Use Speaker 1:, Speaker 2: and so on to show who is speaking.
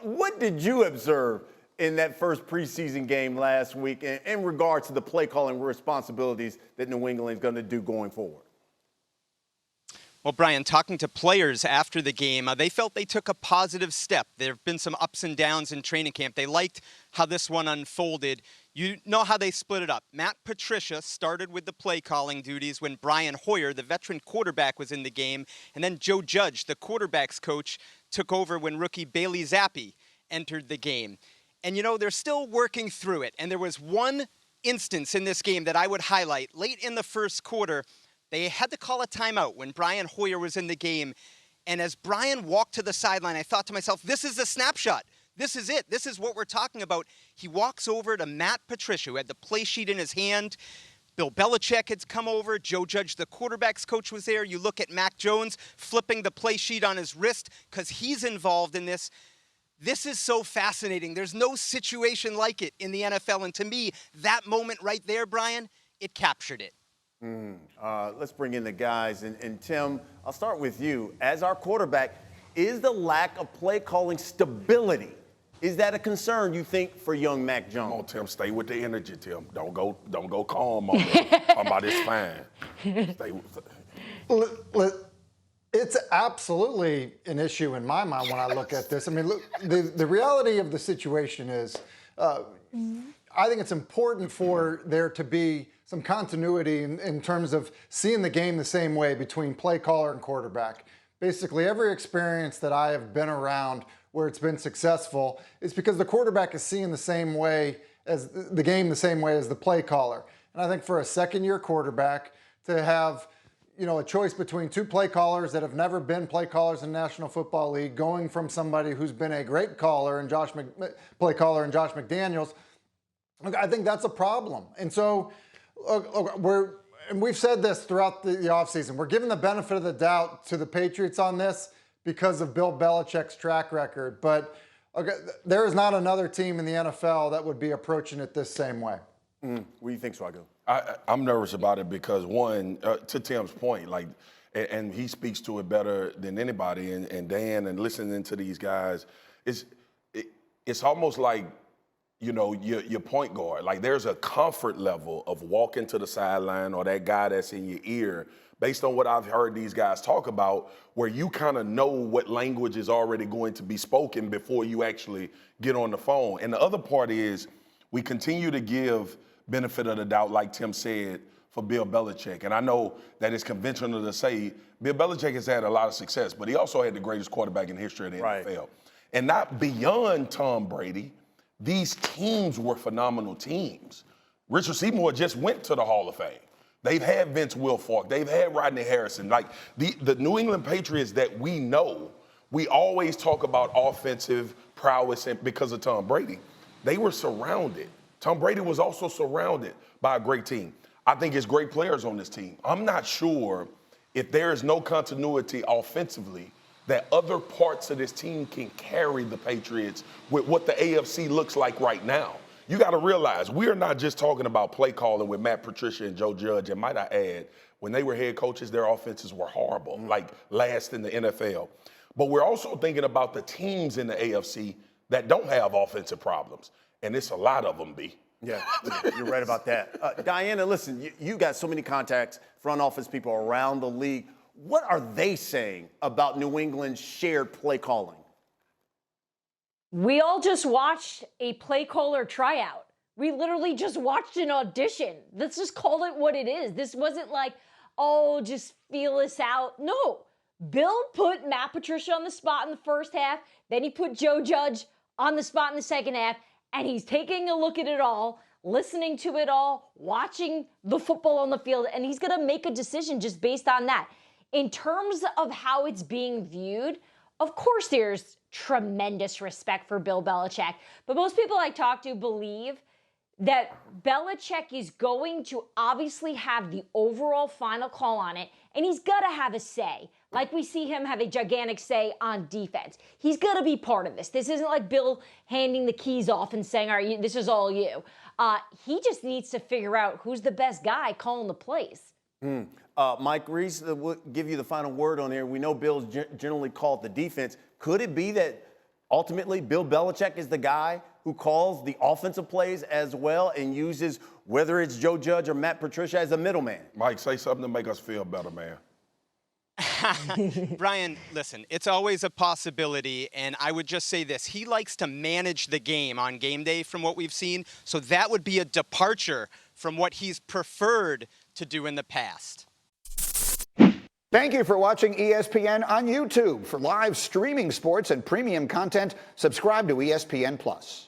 Speaker 1: What did you observe in that first preseason game last week in regards to the play calling responsibilities that New England is going to do going forward?
Speaker 2: Well, Brian, talking to players after the game, they felt they took a positive step. There have been some ups and downs in training camp. They liked how this one unfolded. You know how they split it up. Matt Patricia started with the play calling duties when Brian Hoyer, the veteran quarterback, was in the game. And then Joe Judge, the quarterback's coach, took over when rookie Bailey Zappi entered the game. And, you know, they're still working through it. And there was one instance in this game that I would highlight. Late in the first quarter, they had to call a timeout when Brian Hoyer was in the game. And as Brian walked to the sideline, I thought to myself, this is the snapshot. This is it. This is what we're talking about. He walks over to Matt Patricia, who had the play sheet in his hand. Bill Belichick had come over. Joe Judge, the quarterback's coach, was there. You look at Mac Jones flipping the play sheet on his wrist because he's involved in this. This is so fascinating. There's no situation like it in the NFL. And to me, that moment right there, Brian, it captured it.
Speaker 1: Let's bring in the guys. And Tim, I'll start with you. As our quarterback, is the lack of play calling stability, is that a concern, you think, for young Mac Jones?
Speaker 3: Come on, Tim, stay with the energy, Tim. Don't go calm on me. Talking about it's fine. Stay with
Speaker 4: It's absolutely an issue in my mind when I look at this. I mean, look, the reality of the situation is I think it's important for there to be some continuity in terms of seeing the game the same way between play caller and quarterback. Basically, every experience that I have been around where it's been successful is because the quarterback is seeing the same way as the game the same way as the play caller. And I think for a second-year quarterback to have, you know, a choice between two play callers that have never been play callers in the National Football League, going from somebody who's been a great caller and play caller and Josh McDaniels, I think that's a problem. And so we've said this throughout the offseason. We're giving the benefit of the doubt to the Patriots on this because of Bill Belichick's track record. But there is not another team in the NFL that would be approaching it this same way.
Speaker 1: What do you think, Swagoo?
Speaker 3: I'm nervous about it because, one, to Tim's point, like, and he speaks to it better than anybody, and Dan, and listening to these guys, it's almost like, you know, your point guard. Like, there's a comfort level of walking to the sideline or that guy that's in your ear, based on what I've heard these guys talk about, where you kind of know what language is already going to be spoken before you actually get on the phone. And the other part is we continue to give benefit of the doubt, like Tim said, for Bill Belichick. And I know that it's conventional to say Bill Belichick has had a lot of success, but he also had the greatest quarterback in the history of the NFL. And not beyond Tom Brady, these teams were phenomenal teams. Richard Seymour just went to the Hall of Fame. They've had Vince Wilfork. They've had Rodney Harrison. Like, the New England Patriots that we know, we always talk about offensive prowess because of Tom Brady. They were surrounded. Tom Brady was also surrounded by a great team. I think it's great players on this team. I'm not sure if there is no continuity offensively that other parts of this team can carry the Patriots with what the AFC looks like right now. You got to realize, we are not just talking about play calling with Matt Patricia and Joe Judge. And might I add, when they were head coaches, their offenses were horrible, like last in the NFL. But we're also thinking about the teams in the AFC that don't have offensive problems. And it's a lot of them, B.
Speaker 1: Yeah, you're right about that. Diana, listen, you got so many contacts, front office people around the league. What are they saying about New England's shared play calling?
Speaker 5: We all just watched a play caller tryout. We literally just watched an audition. Let's just call it what it is. This wasn't like, oh, just feel us out. No, Bill put Matt Patricia on the spot in the first half. Then he put Joe Judge on the spot in the second half. And he's taking a look at it all, listening to it all, watching the football on the field, and he's going to make a decision just based on that. In terms of how it's being viewed, of course there's tremendous respect for Bill Belichick, but most people I talk to believe that Belichick is going to obviously have the overall final call on it, and he's got to have a say. Like we see him have a gigantic say on defense. He's going to be part of this. This isn't like Bill handing the keys off and saying, all right, this is all you. He just needs to figure out who's the best guy calling the plays.
Speaker 1: Mike Reiss will give you the final word on here. We know Bill's generally called the defense. Could it be that ultimately Bill Belichick is the guy who calls the offensive plays as well and uses whether it's Joe Judge or Matt Patricia as a middleman.
Speaker 3: Mike, say something to make us feel better, man.
Speaker 2: Brian, listen, it's always a possibility, and I would just say this. He likes to manage the game on game day from what we've seen, so that would be a departure from what he's preferred to do in the past.
Speaker 6: Thank you for watching ESPN on YouTube. For live streaming sports and premium content, subscribe to ESPN+.